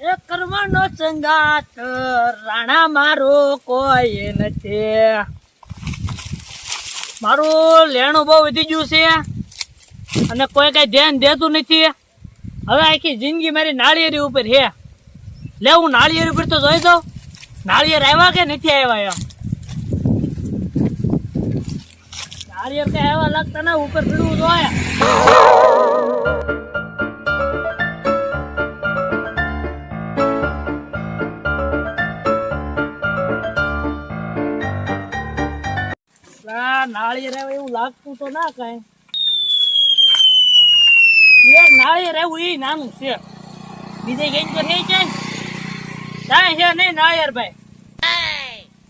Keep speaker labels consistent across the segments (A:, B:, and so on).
A: એ કરવાનો સંગાત રાણા મારો કોઈ નથી. મારું લેણું બહુ વધી ગયું છે અને કોઈ કઈ ધ્યાન દેતું નથી. હવે આખી જિંદગી મારી નાળિયેરી ઉપર છે. લે હું નાળિયેરી ઉપર તો જોઈ દઉં, નાળિયેર આવ્યા કે નથી આવ્યા. એમ નાળિયેર કઈ આવ્યા લાગતા ના, ઉપર પીડવું જોયા. નાળિયેર આવે એવું લાગતું તો ના કઈ. એક નાળિયેર એવું એ નાનું છે, બીજે કઈ તો થઈ જાય કાંઈ છે નહીં નાળિયેર ભાઈ.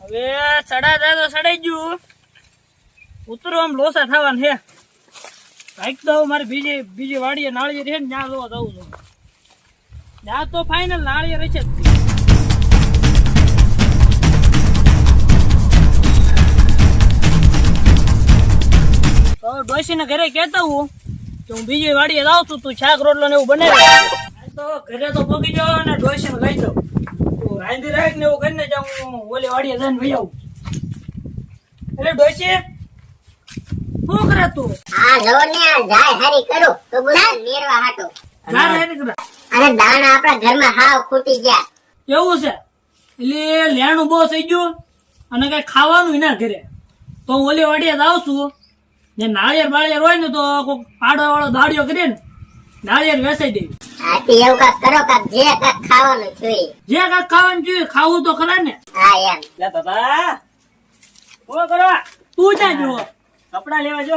A: હવે ચડા તો ચડાઈ ગયું, ઉતરો આમ લોસા થવાનું છે. કાંઈક તો મારે બીજી વાડીએ નાળિયેર છે ને ત્યાં જોવા જવું છું. ત્યાં તો ફાઇનલ નાળિયેર છે જ. તો ડોશીને ઘરે કહેતા હું કે હું બીજી વાડીએ જાઉં છું, તું શાક રોટલો ને એવું બનાવી. તો ઘરે તો પોગી જાવ અને ડોશીને કહી દઉં તું રાંધી રાખ ને એવું કરીને જાઉં, હું ઓલી વાડીએ જઈને ભાઈ આવું. એટલે ડોશી શું કરે તું?
B: આ લો ને આ જાય હારી કરું તો બોલા મેરવા હાટો. અરે દાણા આપણા ઘરમાં હાવ ખૂટી ગયા.
A: એવું છે? એટલે લેણું બહુ થઈ ગયું અને કઈ ખાવાનું ના ઘરે. તો હું ઓલી વાડીએ જાઉં છું, જે નાળિયેર બાળિયેર હોય ને તો કોઈ પાડવા વાળો દાડિયો કરીને નાળિયેર વેચાઈ દેવી.
B: આથી એવું કાક કરો કાક જે કાક ખાવાનું જોઈએ.
A: જે કાક ખાવાનું જોઈએ, ખાવું તો ખરા ને.
B: હા એમ.
C: લે બાબા શું કરવા?
A: તું ક્યાં જોવો?
C: કપડા લેવા જો.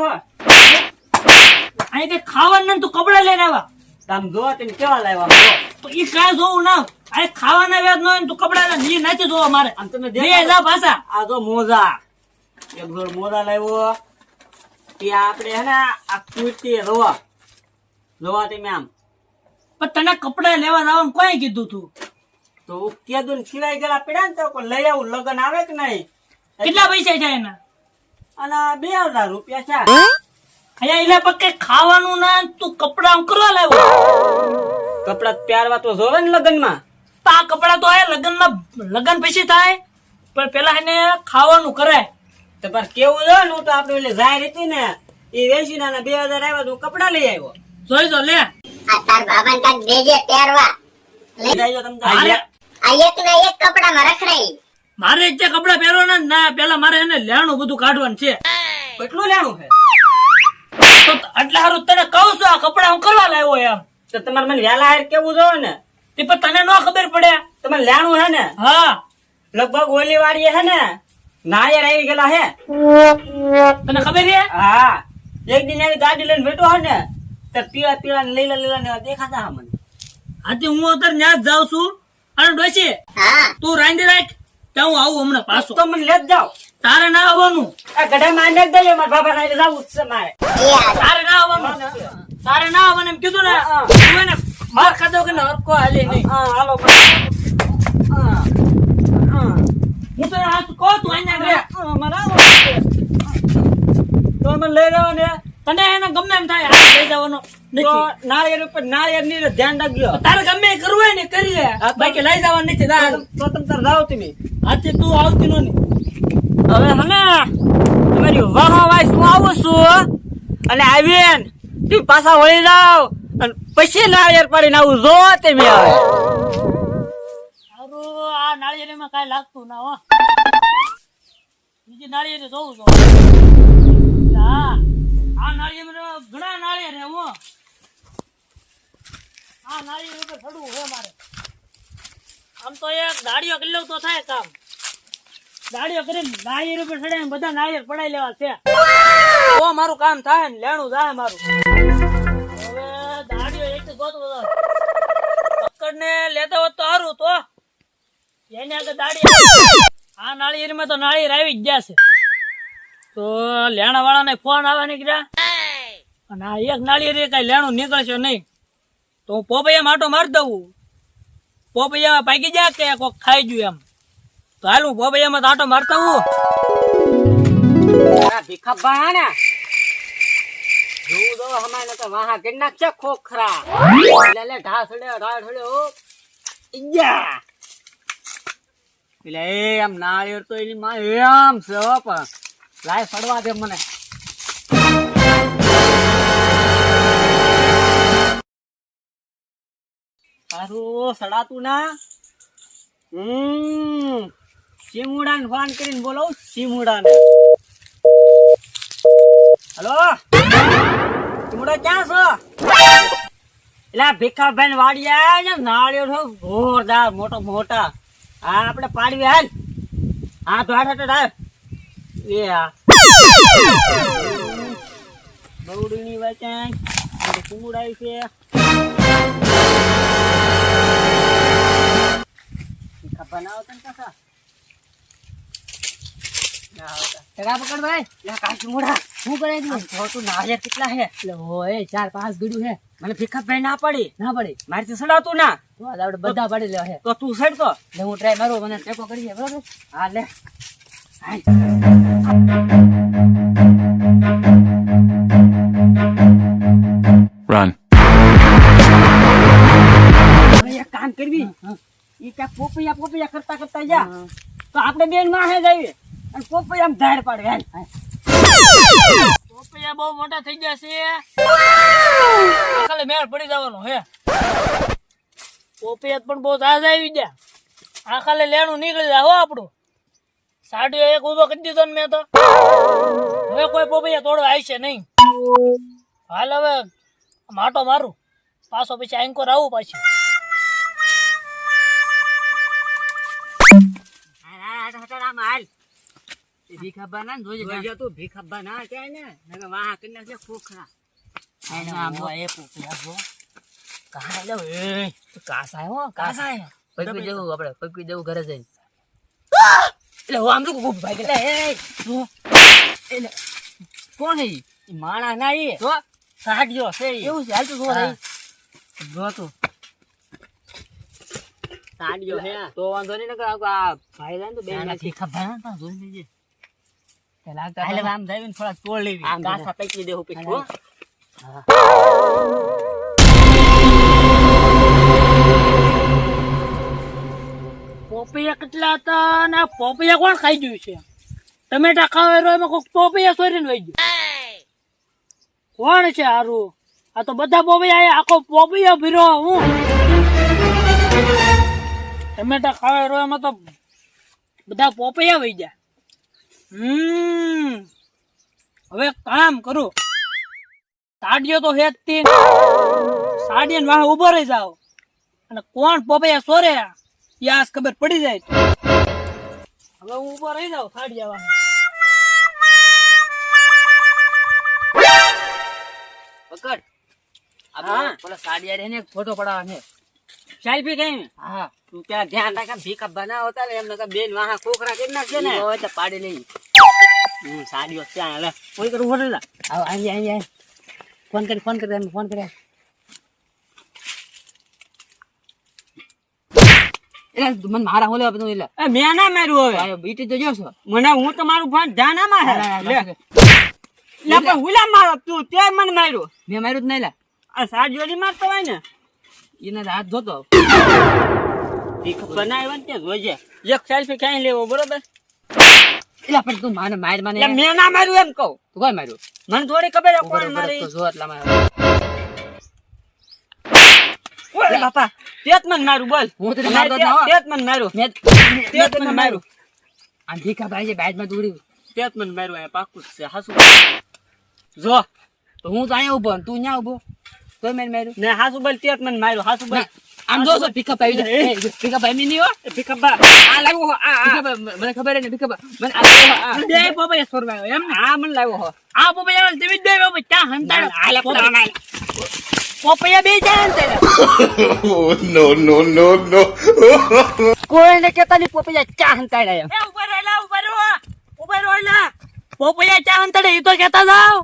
A: અહીં કઈ ખાવાનું ને તું કપડા લઈને આવ્યા?
C: તમે જો તમે કેવા લાવ્યા?
A: તો ઈ કાંઈ જોવું ના. આ ખાવાના વ્યાજ ન હોય ને તું કપડા ની નથી જોવા મારે.
C: આમ તમે
A: બે જા પાછા.
C: આ જો મોજા, એક જોડ મોજા લાવ્યો. ત્યાં આપણે હે ને આ કુર્તી જોવા તમે આમ.
A: પણ તને કપડા લેવા જવાનું કોઈ કીધું તું?
C: તો કેદું ને સિવાય ગયેલા પડ્યા ને તો કોઈ લઈ આવું, લગન આવે કે નહીં.
A: કેટલા પૈસા છે એના?
C: અને 2000 રૂપિયા છે.
A: અહીંયા એટલે પણ કઈ ખાવાનું ના, તું કપડા આમ કરવા લાવ્યો?
C: કપડા પહેરવા તો જોવે ને લગન માં.
A: આ કપડા તો આ લગન પછી થાય, પણ પેલા એને ખાવાનું કરાય.
C: તો પર કેવું છે ને, હું તો આપણે એટલે જાહેર હતી ને એ વેચી ના 2000 આવ્યા તો કપડા લઈ આવ્યો.
A: જોઈ દો લે.
B: આ તાર બાબાને કાક દેજે પહેરવા.
C: લઈ જાજો તમે તો.
B: આ એક ના એક કપડામાં રખડાઈ.
A: મારે જે કપડા પહેરવાના ના, પેલા મારે એને લેણું બધું કાઢવાનું છે.
C: કેટલું લેણું છે?
A: તો એટલે હારું તને કહું છું, આ કપડા હું કરવા લાવ્યો એમ.
C: તો તમારે મને વહેલા હાર કેવું જોવે ને.
A: તે પણ તને નો ખબર પડે.
C: તમારે લેણું હે ને?
A: હા,
C: લગભગ ઓલી વાળી હે ને નાયર આવી ગયેલા હે.
A: તને ખબર છે?
C: હા, એક દિન આવી ગાડી લઈને બેઠો હે ને તો પીળા પીળા ને લીલા ને દેખાતા હા મને.
A: આથી હું અત્યારે ત્યાં જ જાઉં છું. અને ડોશી
B: હા
A: તું રાંધી રાખ, ત્યાં હું આવું હમણાં પાછો.
C: તો મને લેત જાઓ.
A: તારે ના આવવાનું.
C: આ ગઢા માં નાખ દેજો, મારા બાબા નાઈ જવું છે મારે.
B: એ આ
A: તારે ના આવવાનું. તારે ના આવવાનું એમ કીધું ને. તું એને માર ખાધો કે ને હરકો હાલે નહીં.
C: હા હાલો.
A: હું તને હાથ કહું, તું અહીંયા
C: તો મને લઈ જાવ ને.
A: તને એને ગમે એમ થાય, હાથ લઈ જવાનો
C: તો
A: નથી.
C: નાળિયેર ઉપર નાળિયેર ની ધ્યાન રાખજો.
A: તારે ગમે એ કરવું હોય ને કરી લે, બાકી લઈ જવાનું નથી.
C: તો તમે તાર જાઓ તમે.
A: હાથી તું આવતી નો ની.
C: હવે હને તમારી વાહ વાઈસ હું આવું છું અને આવીને તું પાછા વળી જાવ અને પછી નાળિયેર પાડીને આવું જો તમે. આવે
A: સારું, આ નાળિયેરીમાં કાંઈ લાગતું ના હો. બીજી નાળિયેરી જોઉં છું. હા, આ નાળિયેરમાં ઘણા નાળિયેર હે હો. આ નાળિયેર ઉપર ચડવું છે મારે. આમ તો એક દાડીઓ કરી લઉં તો થાય કામ. દાડીઓ કરીને નાળિયેર ઉપર ચડે બધા નાળિયેર પડાઈ લેવા છે, તો મારું કામ થાય ને લેણું જાય મારું. હવે દાડીઓ એક ગોત બધા પકડ ને લેતા હોત તો સારું. તો એને આગળ દાડી આ નાળિયેરમાં તો નાળિયેર આવી જ ગયા છે. તો લેણા વાળા ને ફોન આવવા નીકળ્યા અને આ એક નાળિયેર કઈ લેણું નીકળશે નહીં. તો હું પોપૈયા માટો મારી દઉં. પોપૈયા પાકી જાય કે કોક ખાઈ ગયું એમ. તો હાલ હું પોપૈયામાં આટો મારતા હું.
C: ભીખા બાણા જોવું દો હમાય તો વાહા કરી નાખશે ખોખરા. લે લે ઢા છડ્યો ઈયા એટલે એમ નાળિયેર તો એની માં એમ છે હો, પણ લાય સડવા દે મને. સારું સડાતું ના. ચીમુડા ને ફોન કરીને બોલાવું ચીમુડા ને. હલો ચીમુડા ક્યાં છો? એટલે ભીખાભાઈ વાડી આવ્યા છે નાળિયેર જોરદાર મોટા. હા આપણે પાડવી હાલ. હા તો હાથ એ હા બવડીની વચ્ચે કુમુડાઈ છે. ભીખાભાઈ ના આવતા ને કાકા ટકા પકડ ભાઈ. લે કાચી મોડા શું કરે છે? તું નાળિયેર કેટલા હે? એટલે હોય 4-5 ગડ્યું હે. મને ભીખાભાઈ ના પડી મારથી સડાતું ના તો આપણે બધા પાડી લે. તો તું સડ તો લે હું ટ્રાય મારું મને ટેકો કરીએ બરોબર. હા લે
D: Run.
C: એક કામ કરવી ઈ ક્યાંક પોપૈયા કરતા જા તો આપણે બેન માહે જઈએ અને પોપૈયા આમ ધાર પાડે. હાલ
A: પોપૈયા બહુ મોટા થઈ ગયા છે, ખાલી મેળ પડી જવાનો હે. પોપૈયા પણ બહુ તાજા આવી ગયા. આ ખાલી લેણું નીકળી જાય હો આપણું. સાડીઓ એક ઉભો કરી દીધો ને મેં તો. હવે કોઈ પોપૈયા તોડવા આવશે નહીં. હાલ હવે માટો મારું પાછો, પછી આંકોર આવું પાછી.
C: ભીખાબા ના જોજે તું. ભીખાબા ના ક્યાંય ને વાહ કરી નાખે ખોખરા. પકવી જવું ઘરે જઈને. એટલે હું આમ તો ભાઈ કોણ હે માણા ના એ તો સાડ્યો છે એવું છે. હાલ તું જો તું સાડ્યો હે તો વાંધો નહીં. આ ભાઈ જાય તો બે ભીખાબા ના જોઈ લેજે. આમ જાય ને થોડા તોડ લેવી. કાસા પકડી દેવું પછી.
A: પોપૈયા કેટલા હતા ને પોપૈયા કોણ ખાઈ ગયું છે? ટમેટા ખાવા રહ્યો એમાં કોઈક પોપૈયા સોરીને વહી ગયું. કોણ છે હારું? આ તો બધા પોપૈયા આખો પોપૈયા ભીરો હું. ટમેટા ખાવા રહ્યો એમાં તો બધા પોપૈયા વહી ગયા. હવે કામ કરું. સાડીઓ તો હેતતી સાડીને વાહ ઉભો રહી જાવ અને કોણ પોપૈયા સોરે યાસ ખબર પડી જાય. હવે હું ઉભો રહી જાઉં સાડી વાહ.
C: પકડ હા પેલા સાડિયા ને ફોટો પડાવવા છે. સેલ્ફી કઈ હા તું ત્યાં ધ્યાન રાખ. ભીખાબા ના હોતા ને એમને બેન વાહ ખોખરા કરી નાખશે ને તો પાડી લઈ. સાડીઓ ત્યાં હાલે કોઈ કરું ફોટો લા. આવ આઈ ફોન કરી ફોન કરે. એટલે મને મારા હોલે બધું એટલે મેં ના માર્યું. હવે બીટી તો જોશો મને. હું તો મારું ફોન ધ્યાન ના મારે. લે પણ હુલા મારો તું તે મને માર્યું. મેં માર્યું જ નહીં. લે આ સાડીઓ ની મારતો હોય ને એને હાથ ધોતો બનાવ્યો ને ત્યાં જોજે. એક સેલ્ફી ક્યાંય લેવો બરોબર. એટલે પણ તું માને માર મને મેં ના માર્યું એમ કહું. તું કોઈ માર્યું મને થોડી ખબર કોણ મારી. જો એટલા માર્યો ઓય બાપા તેત મન મારું બોલ. હું તને મારતો ન હો. તેત મન મારું મેં તેત મન મારું. આ ભીખાભાઈ જે બાજમાં દોડ્યું તેત મન મારું. આ પાકું છે હાસુ. જો તો હું તો અહીંયા ઉભો તું ન્યા ઉભો તો મેં માર્યું ને. હાસુ બોલ તેત મન મારું. હાસુ બોલ આમ જો ભીખાભાઈ મી ની હો. ભીખાબા આ લાવ્યો હો. આ મને ખબર હે ને ભીખાબા મને આ બે પોપૈયા સોરવાયો એમ ને. આ મને લાવ્યો હો. આ પોપૈયા તેવી જ બે પોપૈયા ક્યાં હંતાડો. પોપૈયા બે જાય
D: No, no, no, no.
C: કોઈને કેતા ની પોપૈયા ચા હંતાડ્યા.
A: એ ઉભા રહો એલા. પોપૈયા ચા હંતાડે એ તો કહેતા જાવ.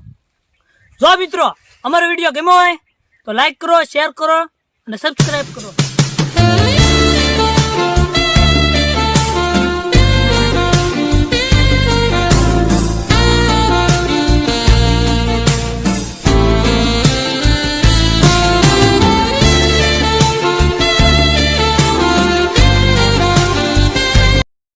A: જો મિત્રો અમારો વિડીયો ગમ્યો હોય તો લાઈક કરો, શેર કરો અને સબસ્ક્રાઇબ કરો.